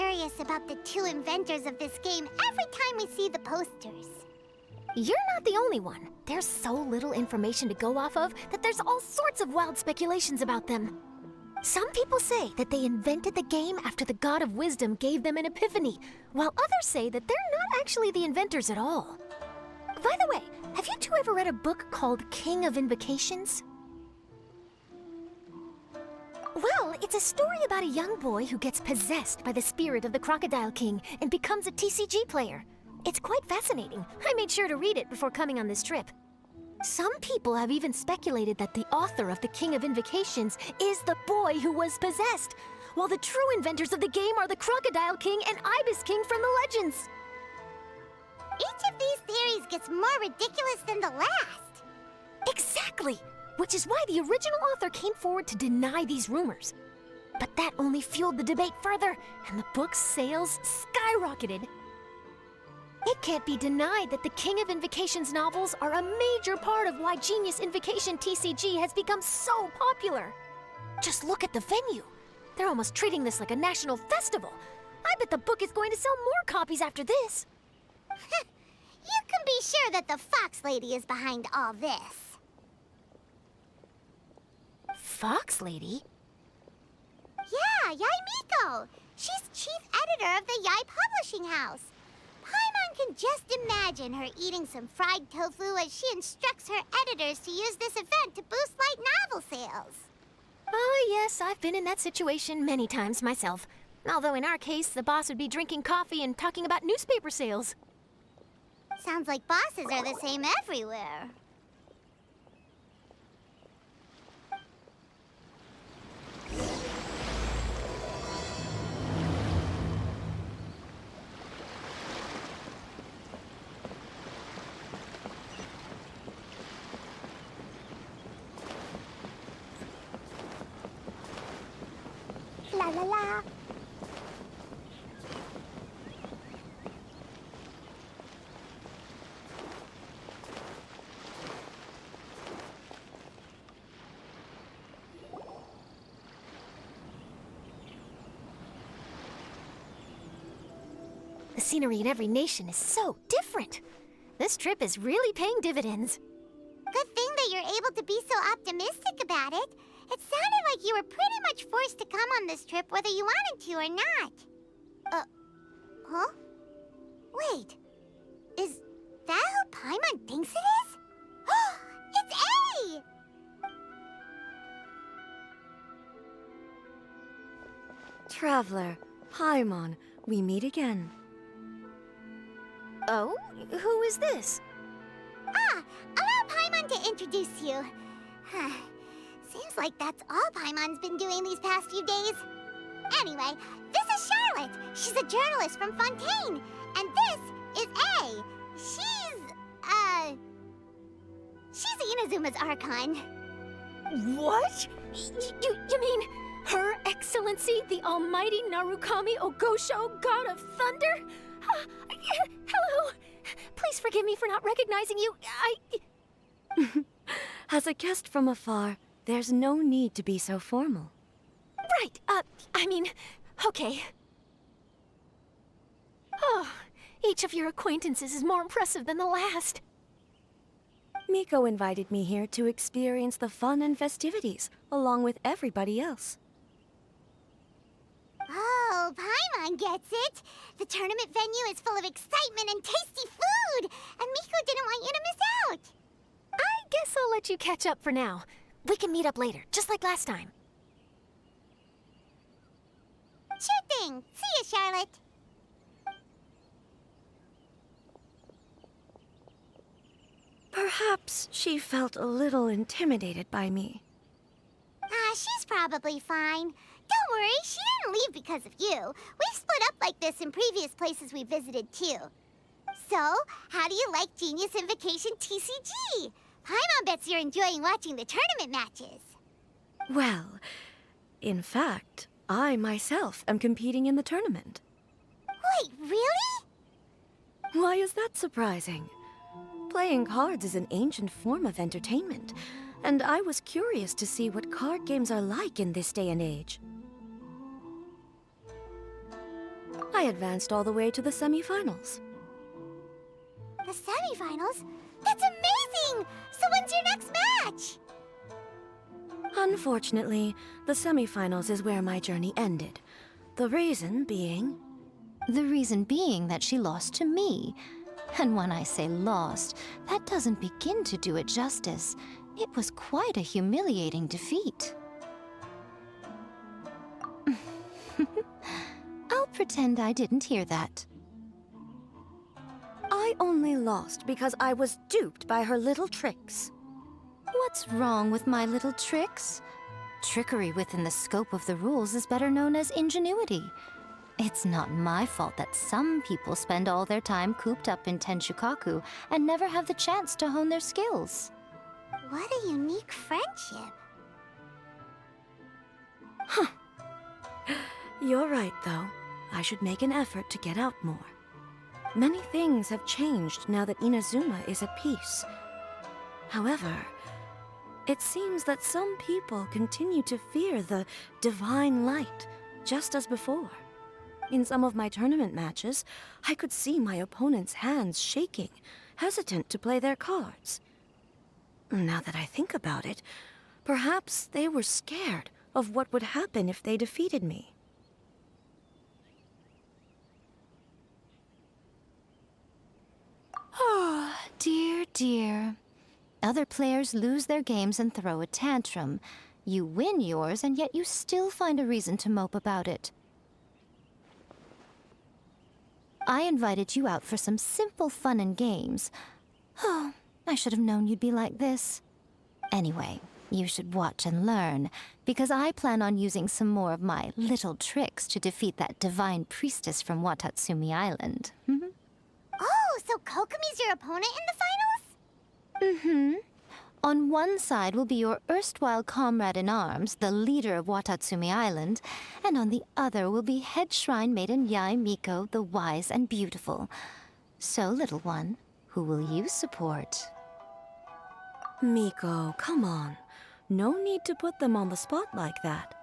curious about the two inventors of this game every time we see the posters. You're not the only one. There's so little information to go off of that there's all sorts of wild speculations about them. Some people say that they invented the game after the God of Wisdom gave them an epiphany, while others say that they're not actually the inventors at all. By the way, have you two ever read a book called King of Invocations? Well, it's a story about a young boy who gets possessed by the spirit of the Crocodile King and becomes a TCG player. It's quite fascinating. I made sure to read it before coming on this trip. Some people have even speculated that the author of the King of Invocations is the boy who was possessed, while the true inventors of the game are the Crocodile King and Ibis King from the legends. Each of these theories gets more ridiculous than the last. Exactly! Which is why the original author came forward to deny these rumors. But that only fueled the debate further, and the book's sales skyrocketed. It can't be denied that the King of Invocations novels are a major part of why Genius Invocation TCG has become so popular. Just look at the venue. They're almost treating this like a national festival. I bet the book is going to sell more copies after this. You can be sure that the Fox Lady is behind all this. Fox Lady? Yeah, Yai Miko. She's chief editor of the Yai Publishing House. Paimon can just imagine her eating some fried tofu as she instructs her editors to use this event to boost light novel sales. Oh, yes, I've been in that situation many times myself. Although in our case, the boss would be drinking coffee and talking about newspaper sales. Sounds like bosses are the same everywhere. La la la. The scenery in every nation is so different. This trip is really paying dividends. Good thing that you're able to be so optimistic about it. It sounded like you were pretty much forced to come on this trip whether you wanted to or not. Huh? Wait. Is that who Paimon thinks it is? It's A! Traveler, Paimon, we meet again. Oh? Who is this? Allow Paimon to introduce you. Seems like that's all Paimon's been doing these past few days. Anyway, this is Charlotte. She's a journalist from Fontaine. And this is A. She's Inazuma's Archon. What? You mean Her Excellency, the Almighty Narukami Ogosho, God of Thunder? Hello. Please forgive me for not recognizing you. As a guest from afar, there's no need to be so formal. Right, okay. Oh, each of your acquaintances is more impressive than the last. Miko invited me here to experience the fun and festivities, along with everybody else. Oh, Paimon gets it. The tournament venue is full of excitement and tasty food, and Miko didn't want you to miss out. I guess I'll let you catch up for now. We can meet up later, just like last time. Sure thing. See ya, Charlotte. Perhaps she felt a little intimidated by me. She's probably fine. Don't worry, she didn't leave because of you. We've split up like this in previous places we visited, too. So, how do you like Genius Invocation TCG? Paimon bets you're enjoying watching the tournament matches. Well, in fact, I myself am competing in the tournament. Wait, really? Why is that surprising? Playing cards is an ancient form of entertainment, and I was curious to see what card games are like in this day and age. I advanced all the way to the semifinals. The semifinals? That's amazing! So when's your next match? Unfortunately, the semifinals is where my journey ended. The reason being... The reason being that she lost to me. And when I say lost, that doesn't begin to do it justice. It was quite a humiliating defeat. I'll pretend I didn't hear that. I only lost because I was duped by her little tricks. What's wrong with my little tricks? Trickery within the scope of the rules is better known as ingenuity. It's not my fault that some people spend all their time cooped up in Tenshukaku and never have the chance to hone their skills. What a unique friendship. You're right, though. I should make an effort to get out more. Many things have changed now that Inazuma is at peace. However, it seems that some people continue to fear the divine light, just as before. In some of my tournament matches, I could see my opponent's hands shaking, hesitant to play their cards. Now that I think about it, perhaps they were scared of what would happen if they defeated me. Oh, dear, dear. Other players lose their games and throw a tantrum. You win yours, and yet you still find a reason to mope about it. I invited you out for some simple fun and games. Oh, I should have known you'd be like this. Anyway, you should watch and learn, because I plan on using some more of my little tricks to defeat that divine priestess from Watatsumi Island. Oh, so Kokomi's your opponent in the finals? Mm-hmm. On one side will be your erstwhile comrade-in-arms, the leader of Watatsumi Island, and on the other will be head shrine maiden Yae Miko, the wise and beautiful. So, little one, who will you support? Miko, come on. No need to put them on the spot like that.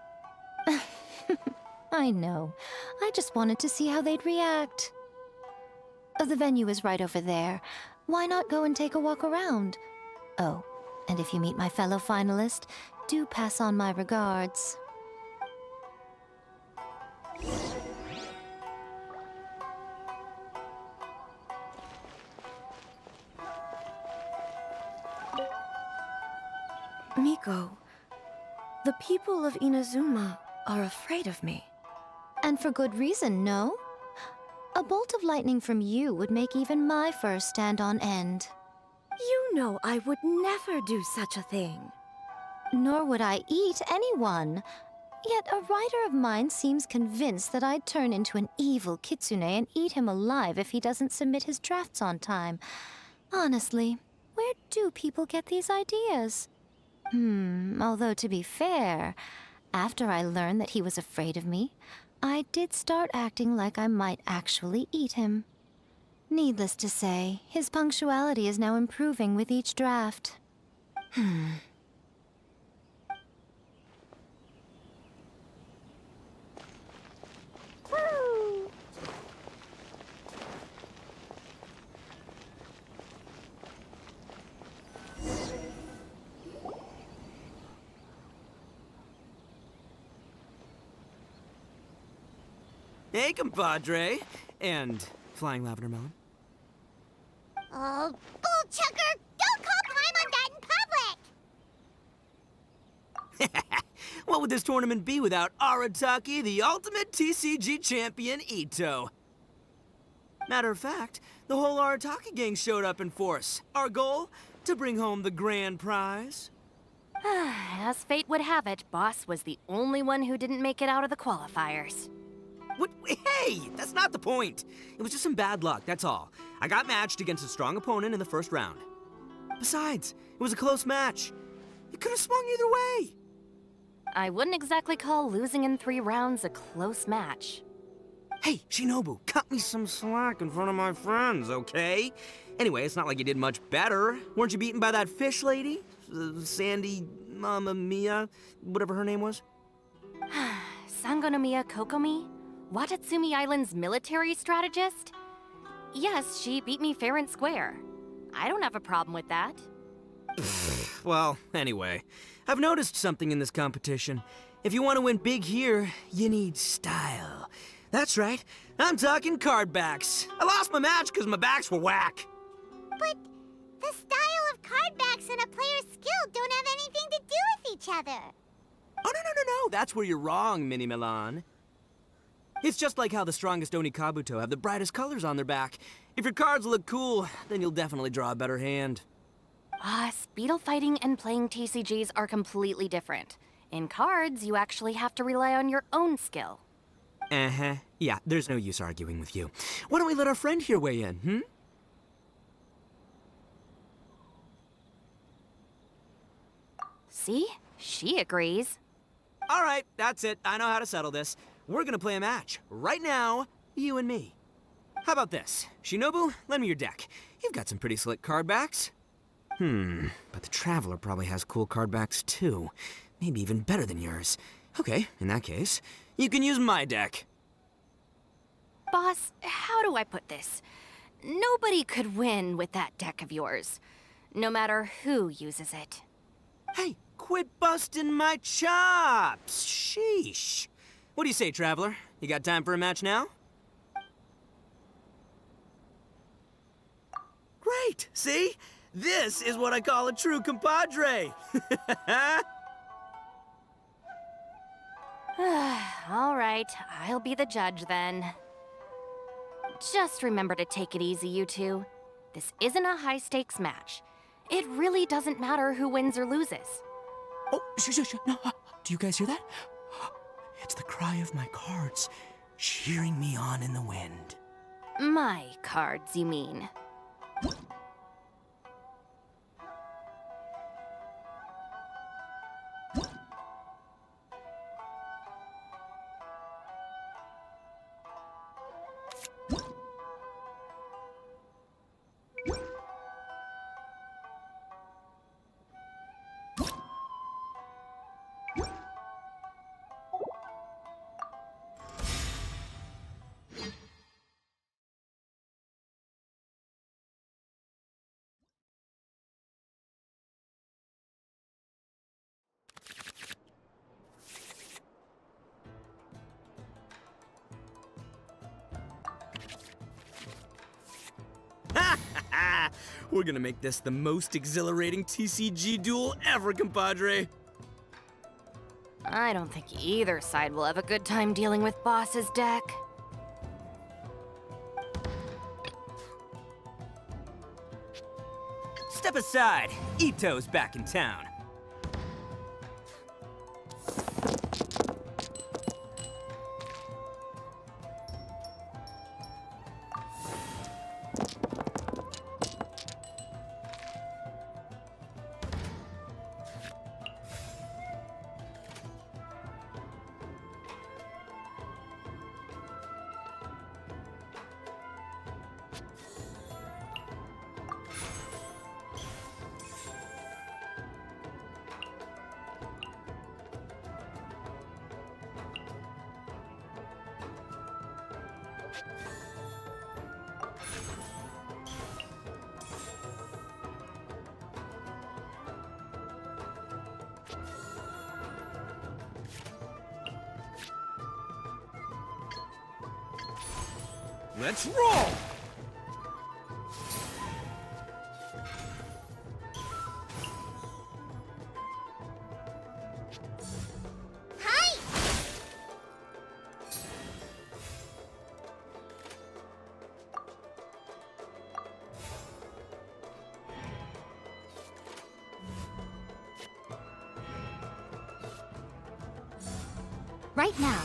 I know. I just wanted to see how they'd react. The venue is right over there. Why not go and take a walk around? Oh, and if you meet my fellow finalist, do pass on my regards. Miko, the people of Inazuma are afraid of me. And for good reason, no? A bolt of lightning from you would make even my fur stand on end. You know I would never do such a thing. Nor would I eat anyone. Yet a writer of mine seems convinced that I'd turn into an evil kitsune and eat him alive if he doesn't submit his drafts on time. Honestly, where do people get these ideas? Although to be fair, after I learned that he was afraid of me, I did start acting like I might actually eat him. Needless to say, his punctuality is now improving with each draft. Hey, compadre. And flying lavender melon. Oh, bull chucker! Don't call Paimon that in public! What would this tournament be without Arataki, the ultimate TCG champion, Ito? Matter of fact, the whole Arataki gang showed up in force. Our goal? To bring home the grand prize. As fate would have it, Boss was the only one who didn't make it out of the qualifiers. What? Hey, that's not the point. It was just some bad luck, that's all. I got matched against a strong opponent in the first round. Besides, it was a close match. It could have swung either way. I wouldn't exactly call losing in 3 rounds a close match. Hey, Shinobu, cut me some slack in front of my friends, okay? Anyway, it's not like you did much better. Weren't you beaten by that fish lady? Sandy Mamma Mia, whatever her name was? Sangonomiya Kokomi? Watatsumi Island's military strategist? Yes, she beat me fair and square. I don't have a problem with that. Well, anyway, I've noticed something in this competition. If you want to win big here, you need style. That's right, I'm talking card backs. I lost my match because my backs were whack. But the style of card backs and a player's skill don't have anything to do with each other. Oh, no, that's where you're wrong, Mini Milan. It's just like how the strongest Oni Kabuto have the brightest colors on their back. If your cards look cool, then you'll definitely draw a better hand. Speedle fighting and playing TCGs are completely different. In cards, you actually have to rely on your own skill. Uh-huh. Yeah, there's no use arguing with you. Why don't we let our friend here weigh in, hmm? See? She agrees. All right, that's it. I know how to settle this. We're gonna play a match. Right now, you and me. How about this? Shinobu, lend me your deck. You've got some pretty slick card backs. But the Traveler probably has cool card backs too. Maybe even better than yours. Okay, in that case, you can use my deck. Boss, how do I put this? Nobody could win with that deck of yours, no matter who uses it. Hey, quit busting my chops! Sheesh. What do you say, Traveler? You got time for a match now? Great! See? This is what I call a true compadre! All right, I'll be the judge then. Just remember to take it easy, you two. This isn't a high-stakes match. It really doesn't matter who wins or loses. Oh, shh. No, do you guys hear that? It's the cry of my cards, cheering me on in the wind. My cards, you mean? We're gonna make this the most exhilarating TCG duel ever, compadre. I don't think either side will have a good time dealing with Boss's deck. Step aside. Ito's back in town. Let's roll! Hi! Right now.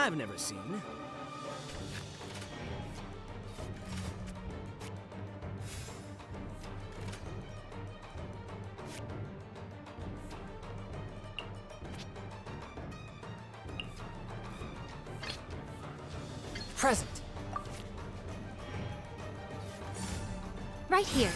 I've never seen. Present. Right here.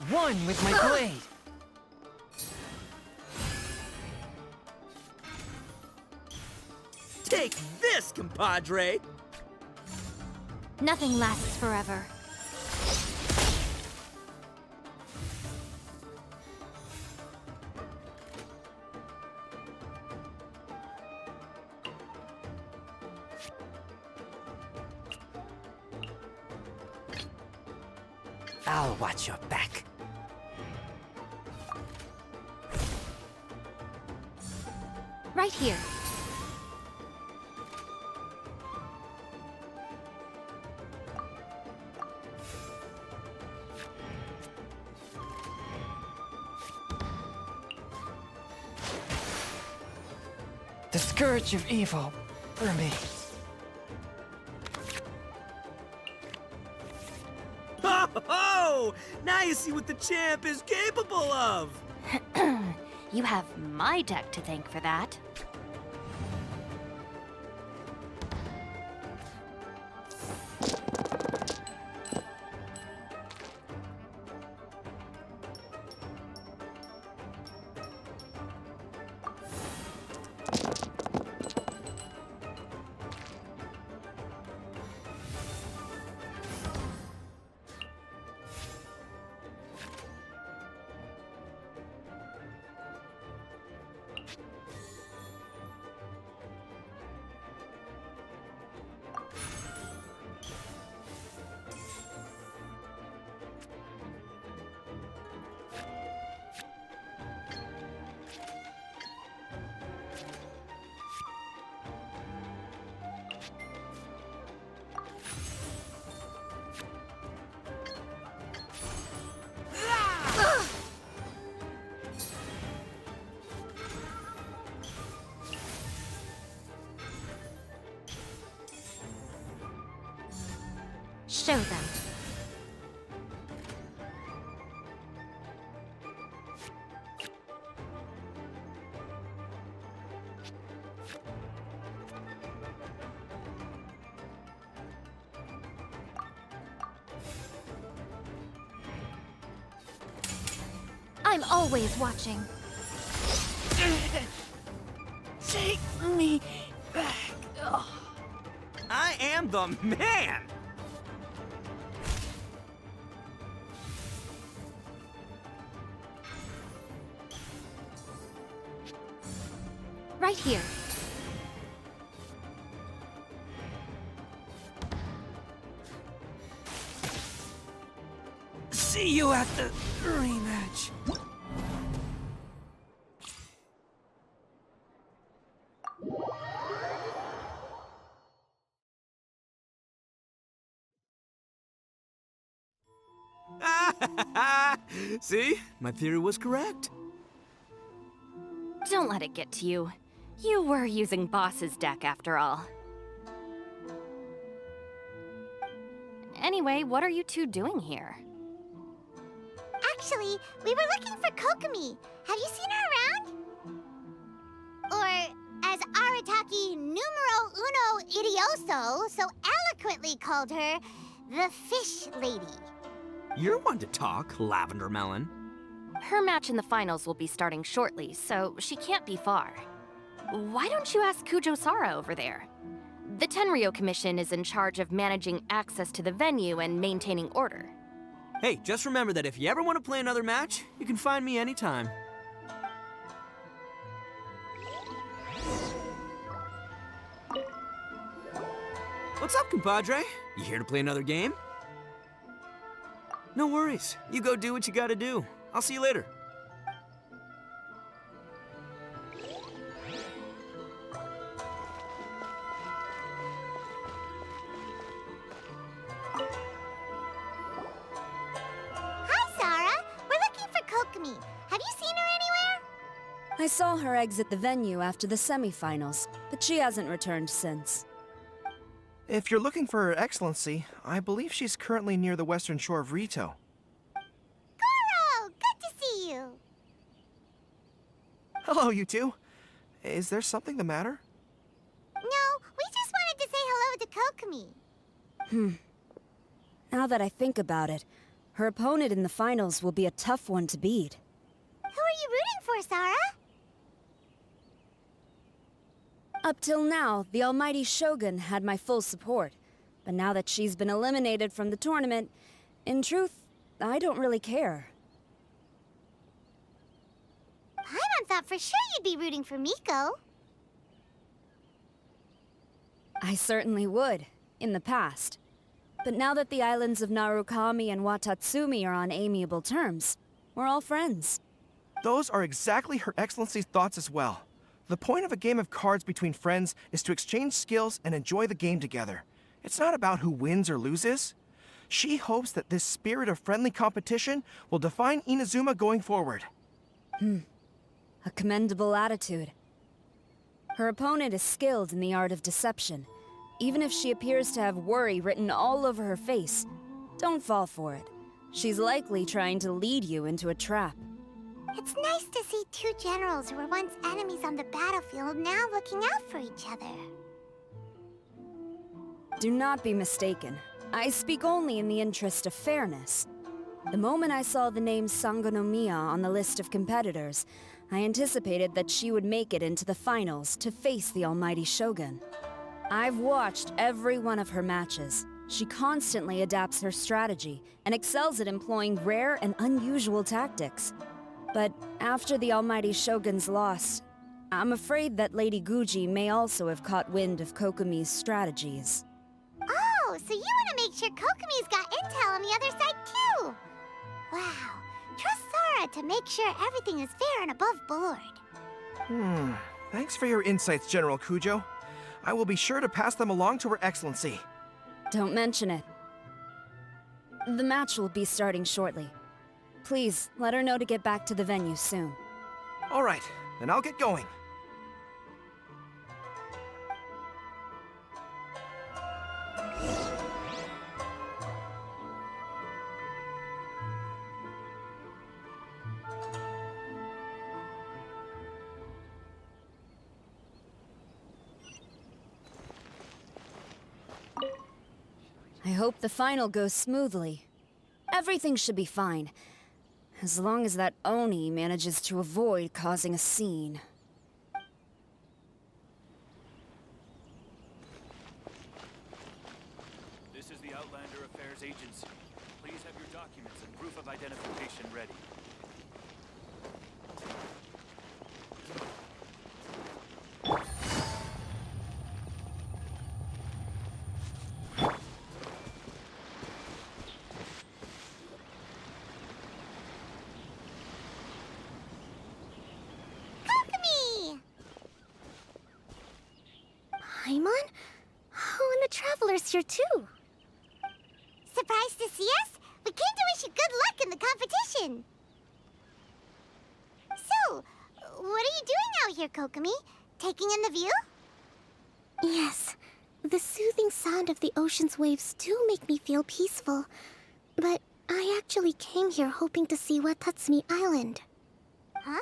One with my blade. Take this, compadre! Nothing lasts forever. I'll watch your back. Right here. The scourge of evil remains. Ho ho! Now you see what the champ is capable of! You have my deck to thank for that. Show them. I'm always watching. Take me back. Ugh. I am the man! Right here. See you at the rematch. See? My theory was correct. Don't let it get to you. You were using Boss's deck after all. Anyway, what are you two doing here? Actually, we were looking for Kokomi. Have you seen her around? Or, as Arataki numero uno idioso so eloquently called her, the Fish Lady. You're one to talk, Lavender Melon. Her match in the finals will be starting shortly, so she can't be far. Why don't you ask Kujo-Sara over there? The Tenryo Commission is in charge of managing access to the venue and maintaining order. Hey, just remember that if you ever want to play another match, you can find me anytime. What's up, compadre? You here to play another game? No worries. You go do what you gotta do. I'll see you later. Hi, Sara. We're looking for Kokomi. Have you seen her anywhere? I saw her exit the venue after the semifinals, but she hasn't returned since. If you're looking for Her Excellency, I believe she's currently near the western shore of Rito. Goro, good to see you. Hello, you two. Is there something the matter? No, we just wanted to say hello to Kokomi. Now that I think about it, her opponent in the finals will be a tough one to beat. Who are you rooting for, Sara? Up till now, the almighty Shogun had my full support. But now that she's been eliminated from the tournament, in truth, I don't really care. Paimon thought for sure you'd be rooting for Miko. I certainly would, in the past. But now that the islands of Narukami and Watatsumi are on amiable terms, we're all friends. Those are exactly Her Excellency's thoughts as well. The point of a game of cards between friends is to exchange skills and enjoy the game together. It's not about who wins or loses. She hopes that this spirit of friendly competition will define Inazuma going forward. A commendable attitude. Her opponent is skilled in the art of deception. Even if she appears to have worry written all over her face, don't fall for it. She's likely trying to lead you into a trap. It's nice to see two generals who were once enemies on the battlefield now looking out for each other. Do not be mistaken. I speak only in the interest of fairness. The moment I saw the name Sangonomiya on the list of competitors, I anticipated that she would make it into the finals to face the almighty Shogun. I've watched every one of her matches. She constantly adapts her strategy and excels at employing rare and unusual tactics. But after the almighty Shogun's loss, I'm afraid that Lady Guji may also have caught wind of Kokomi's strategies. Oh, so you want to make sure Kokomi's got intel on the other side too? Wow. Trust Sara to make sure everything is fair and above board. Thanks for your insights, General Kujo. I will be sure to pass them along to Her Excellency. Don't mention it. The match will be starting shortly. Please, let her know to get back to the venue soon. All right, then I'll get going. I hope the final goes smoothly. Everything should be fine. As long as that Oni manages to avoid causing a scene. This is the Outlander Affairs Agency. Please have your documents and proof of identification ready. Kokomi! Paimon? Oh, and the Traveler's here too. Surprised to see us? We came to wish you good luck in the competition. So, what are you doing out here, Kokomi? taking in the view? Yes. The soothing sound of the ocean's waves do make me feel peaceful. But I actually came here hoping to see Watatsumi Island. Huh?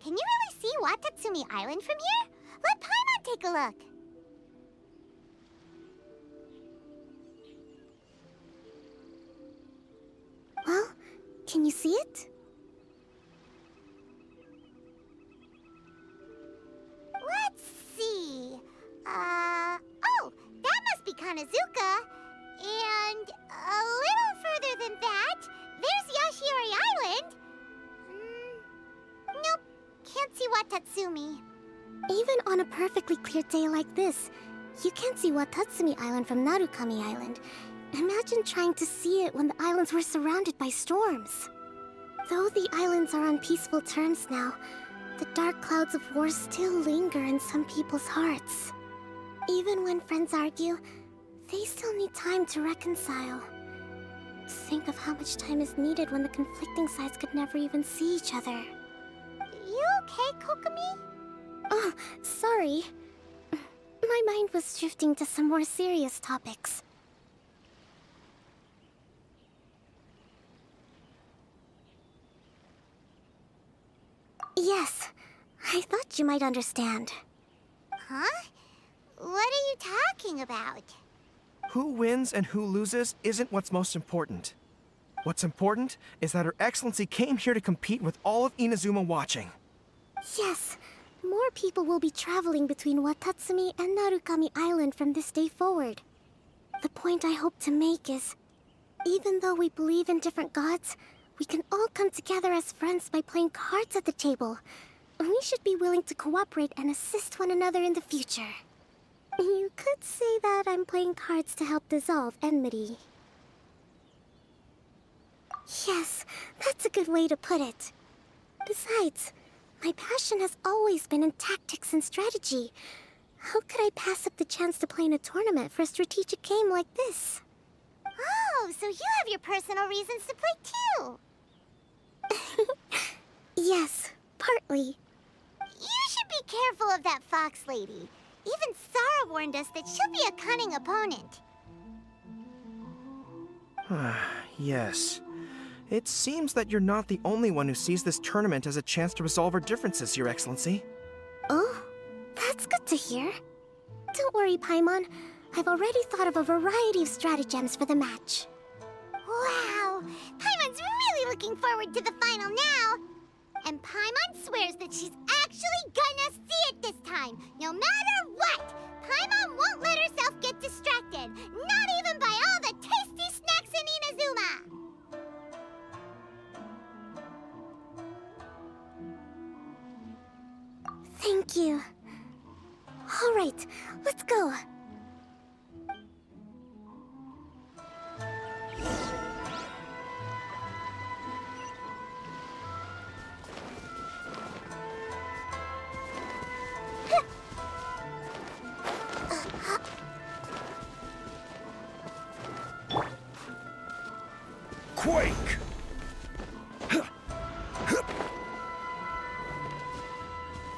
Can you really see Watatsumi Island from here? Let Paimon take a look. Well, can you see it? Let's see. Oh, that must be Kanazuka. And a little further than that, there's Yashiori Island. Nope, can't see Watatsumi. Even on a perfectly clear day like this, you can't see Watatsumi Island from Narukami Island. Imagine trying to see it when the islands were surrounded by storms. Though the islands are on peaceful terms now, the dark clouds of war still linger in some people's hearts. Even when friends argue, they still need time to reconcile. Think of how much time is needed when the conflicting sides could never even see each other. You okay, Kokomi? Oh, sorry. My mind was drifting to some more serious topics. Yes, I thought you might understand. Huh? What are you talking about? Who wins and who loses isn't what's most important. What's important is that Her Excellency came here to compete with all of Inazuma watching. Yes, more people will be traveling between Watatsumi and Narukami Island from this day forward. The point I hope to make is, even though we believe in different gods, we can all come together as friends by playing cards at the table. We should be willing to cooperate and assist one another in the future. You could say that I'm playing cards to help dissolve enmity. Yes, that's a good way to put it. Besides, my passion has always been in tactics and strategy. How could I pass up the chance to play in a tournament for a strategic game like this? Oh, so you have your personal reasons to play too. Yes, partly. You should be careful of that fox lady. Even Sara warned us that she'll be a cunning opponent. Yes. It seems that you're not the only one who sees this tournament as a chance to resolve our differences, Your Excellency. Oh, that's good to hear. Don't worry, Paimon. I've already thought of a variety of stratagems for the match. Wow! Paimon's really looking forward to the final now! And Paimon swears that she's actually gonna see it this time, no matter what! Paimon won't let herself get distracted, not even by all the tasty snacks in Inazuma! Thank you. All right, let's go. Quake!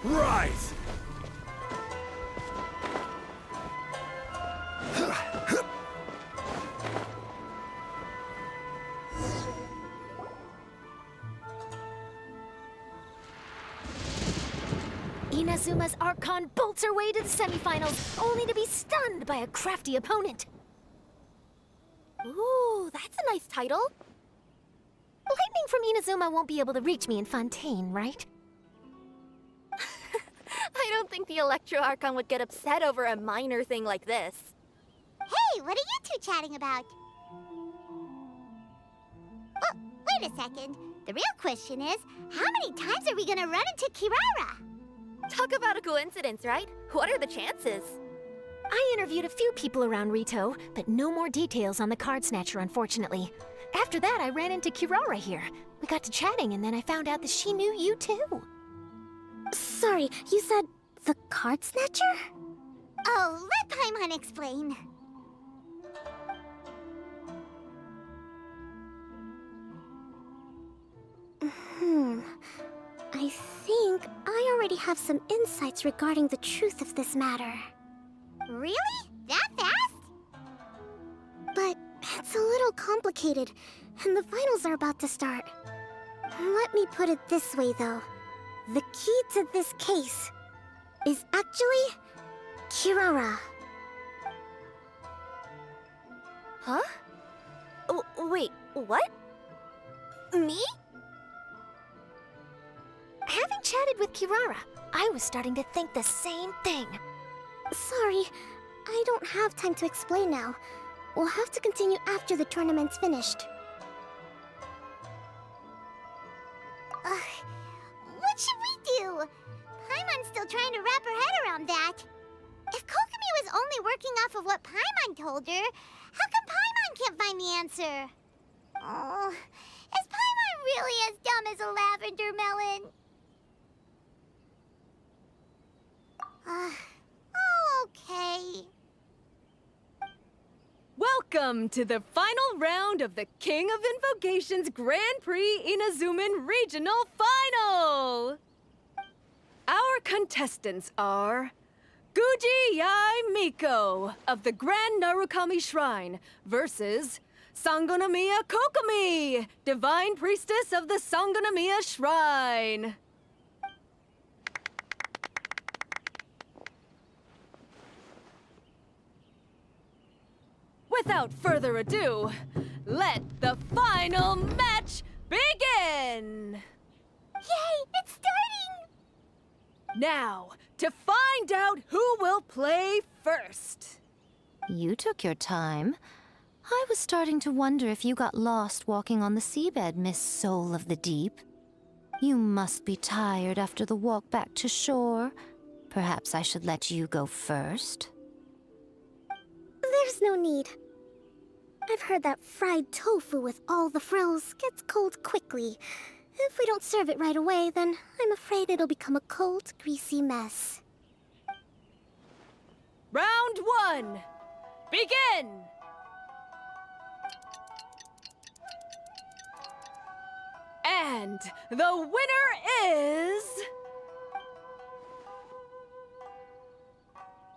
Rise! Inazuma's Archon bolts her way to the semifinals, only to be stunned by a crafty opponent. Ooh, that's a nice title. Lightning from Inazuma won't be able to reach me in Fontaine, right? I don't think the Electro Archon would get upset over a minor thing like this. Hey, what are you two chatting about? Oh, wait a second. The real question is, how many times are we gonna run into Kirara? Talk about a coincidence, right? What are the chances? I interviewed a few people around Rito, but no more details on the Card Snatcher, unfortunately. After that, I ran into Kirara here. We got to chatting, and then I found out that she knew you too. Sorry, you said the Card Snatcher? Oh, let Paimon explain. I think I already have some insights regarding the truth of this matter. Really? That fast? But it's a little complicated, and the finals are about to start. Let me put it this way, though. The key to this case is actually Kirara. Huh? Wait, what? Me? Having chatted with Kirara, I was starting to think the same thing. Sorry, I don't have time to explain now. We'll have to continue after the tournament's finished. What should we do? Paimon's still trying to wrap her head around that. If Kokomi was only working off of what Paimon told her, how come Paimon can't find the answer? Oh, is Paimon really as dumb as a lavender melon? Oh, okay. Welcome to the final round of the King of Invocations Grand Prix Inazuman Regional Final! Our contestants are Guji Yai Miko of the Grand Narukami Shrine versus Sangonomiya Kokomi, Divine Priestess of the Sangonomiya Shrine. Without further ado, let the final match begin! Yay, it's starting! Now, to find out who will play first. You took your time. I was starting to wonder if you got lost walking on the seabed, Miss Soul of the Deep. You must be tired after the walk back to shore. Perhaps I should let you go first. There's no need. I've heard that fried tofu with all the frills gets cold quickly. If we don't serve it right away, then I'm afraid it'll become a cold, greasy mess. Round one, begin! And the winner is...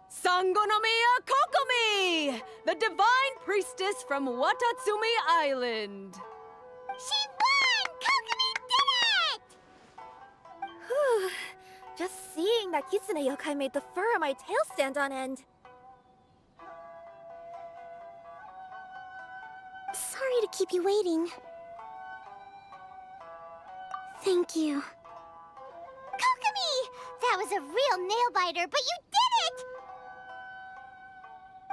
Sangonomiya Kokomi, the Divine Priestess from Watatsumi Island. She won! Kokomi did it! Just seeing that Kitsune yokai made the fur on my tail stand on end. Sorry to keep you waiting. Thank you. Kokomi! That was a real nail-biter, but you did it!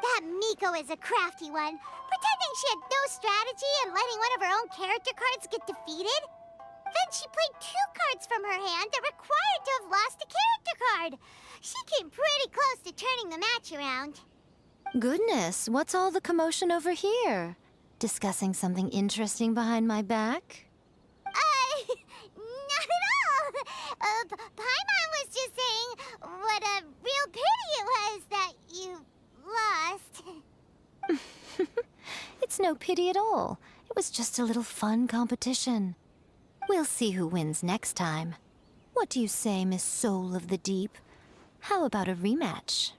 That Miko is a crafty one, pretending she had no strategy and letting one of her own character cards get defeated. Then she played 2 cards from her hand that required to have lost a character card. She came pretty close to turning the match around. Goodness, what's all the commotion over here? Discussing something interesting behind my back? Not at all. Paimon was just saying what a real pity it was that you lost. It's no pity at all. It was just a little fun competition. We'll see who wins next time. What do you say, Miss Soul of the Deep? How about a rematch?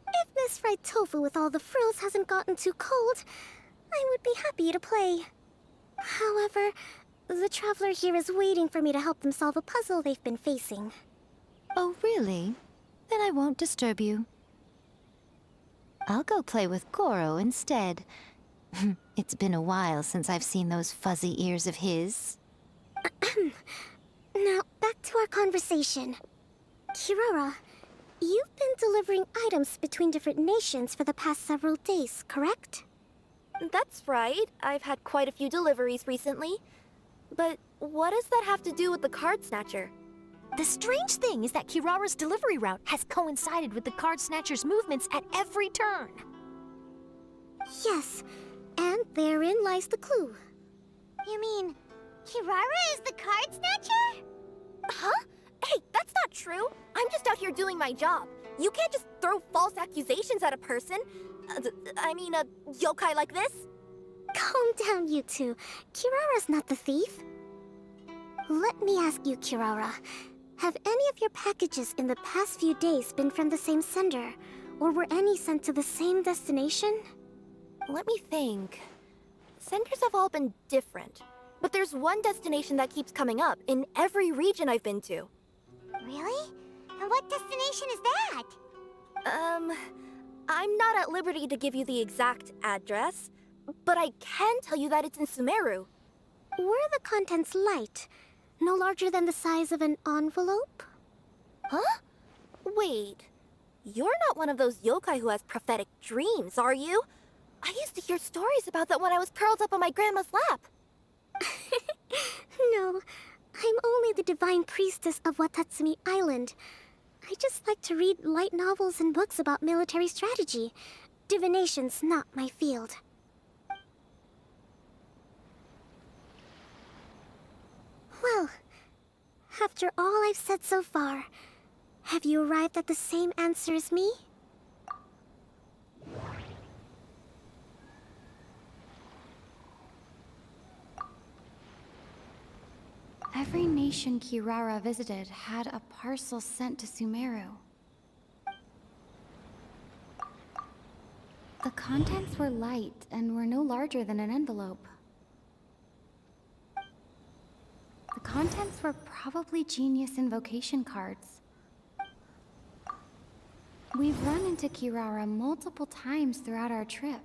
If Miss Fried Tofu with all the frills hasn't gotten too cold, I would be happy to play. However, the traveler here is waiting for me to help them solve a puzzle they've been facing. Oh, really? Then I won't disturb you. I'll go play with Goro instead. It's been a while since I've seen those fuzzy ears of his. Now, back to our conversation. Kirara, you've been delivering items between different nations for the past several days, correct? That's right. I've had quite a few deliveries recently. But what does that have to do with the card snatcher? The strange thing is that Kirara's delivery route has coincided with the card snatcher's movements at every turn. Yes, and therein lies the clue. You mean, Kirara is the card snatcher? Huh? Hey, that's not true. I'm just out here doing my job. You can't just throw false accusations at a person. I mean, a yokai like this. Calm down, you two. Kirara's not the thief. Let me ask you, Kirara. Have any of your packages in the past few days been from the same sender? Or were any sent to the same destination? Let me think. Senders have all been different, but there's one destination that keeps coming up in every region I've been to. Really? And what destination is that? I'm not at liberty to give you the exact address, but I can tell you that it's in Sumeru. Were the contents light? No larger than the size of an envelope? Huh? Wait. You're not one of those yokai who has prophetic dreams, are you? I used to hear stories about that when I was curled up on my grandma's lap. No, I'm only the divine priestess of Watatsumi Island. I just like to read light novels and books about military strategy. Divination's not my field. Well, after all I've said so far, have you arrived at the same answer as me? Every nation Kirara visited had a parcel sent to Sumeru. The contents were light and were no larger than an envelope. The contents were probably genius invocation cards. We've run into Kirara multiple times throughout our trip.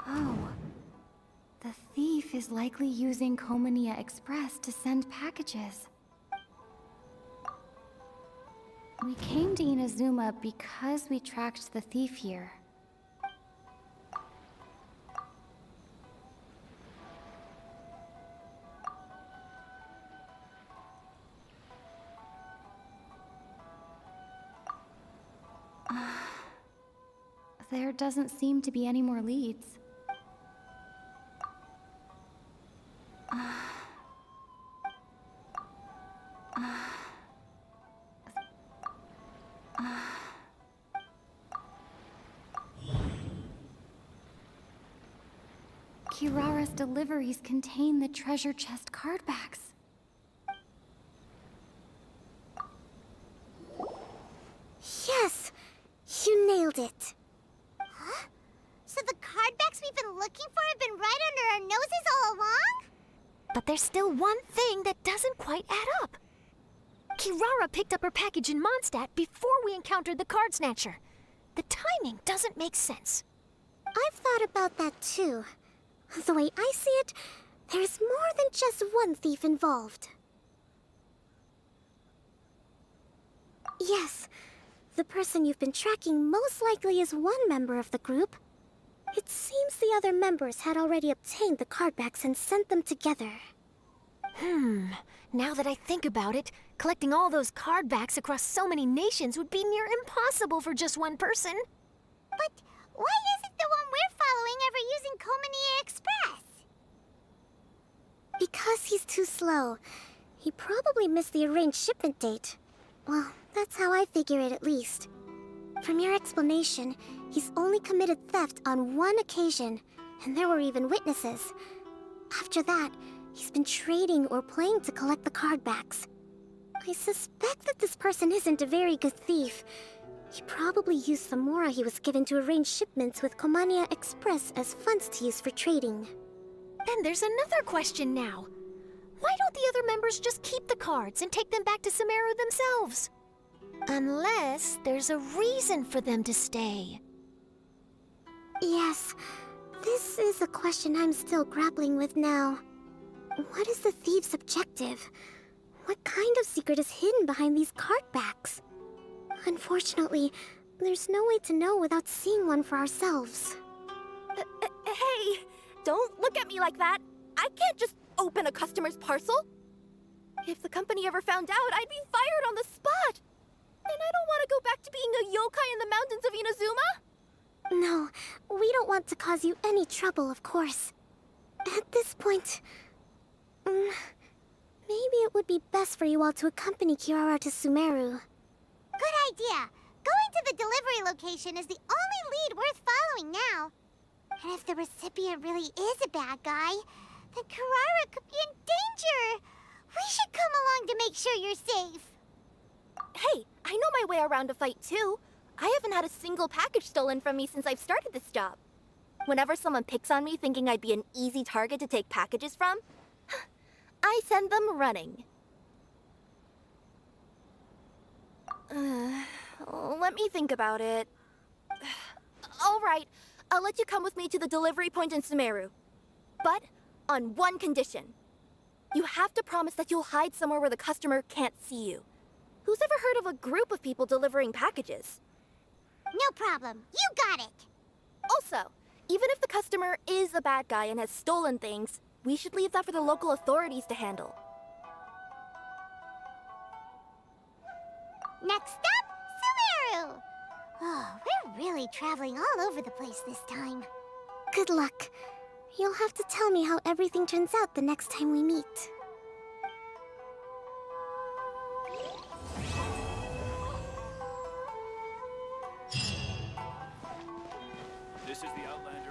Oh, the thief is likely using Komania Express to send packages. We came to Inazuma because we tracked the thief here. There doesn't seem to be any more leads. Kirara's deliveries contain the treasure chest card backs. Yes! You nailed it! Huh? So the card backs we've been looking for have been right under our noses all along? But there's still one thing that doesn't quite add up. Kirara picked up her package in Mondstadt before we encountered the card snatcher. The timing doesn't make sense. I've thought about that too. The way I see it, there's more than just one thief involved. Yes, the person you've been tracking most likely is one member of the group. It seems the other members had already obtained the cardbacks and sent them together. Now that I think about it, collecting all those cardbacks across so many nations would be near impossible for just one person. But why isn't the one we're following ever using Komania Express? Because he's too slow. He probably missed the arranged shipment date. Well, that's how I figure it at least. From your explanation, he's only committed theft on one occasion, and there were even witnesses. After that, he's been trading or playing to collect the cardbacks. I suspect that this person isn't a very good thief. He probably used the mora he was given to arrange shipments with Komania Express as funds to use for trading. Then there's another question now. Why don't the other members just keep the cards and take them back to Sumeru themselves? Unless there's a reason for them to stay. Yes, this is a question I'm still grappling with now. What is the thief's objective? What kind of secret is hidden behind these cardbacks? Unfortunately, there's no way to know without seeing one for ourselves. Hey, don't look at me like that. I can't just open a customer's parcel. If the company ever found out, I'd be fired on the spot. And I don't want to go back to being a yokai in the mountains of Inazuma. No, we don't want to cause you any trouble, of course. At this point, maybe it would be best for you all to accompany Kirara to Sumeru. Good idea. Going to the delivery location is the only lead worth following now. And if the recipient really is a bad guy, then Carrara could be in danger. We should come along to make sure you're safe. Hey, I know my way around a fight too. I haven't had a single package stolen from me since I've started this job. Whenever someone picks on me thinking I'd be an easy target to take packages from, I send them running. Let me think about it. All right, I'll let you come with me to the delivery point in Sumeru. But on one condition. You have to promise that you'll hide somewhere where the customer can't see you. Who's ever heard of a group of people delivering packages? No problem. You got it. Also, even if the customer is a bad guy and has stolen things, we should leave that for the local authorities to handle. Next up, Sumeru! Oh, we're really traveling all over the place this time. Good luck. You'll have to tell me how everything turns out the next time we meet. This is the Outlander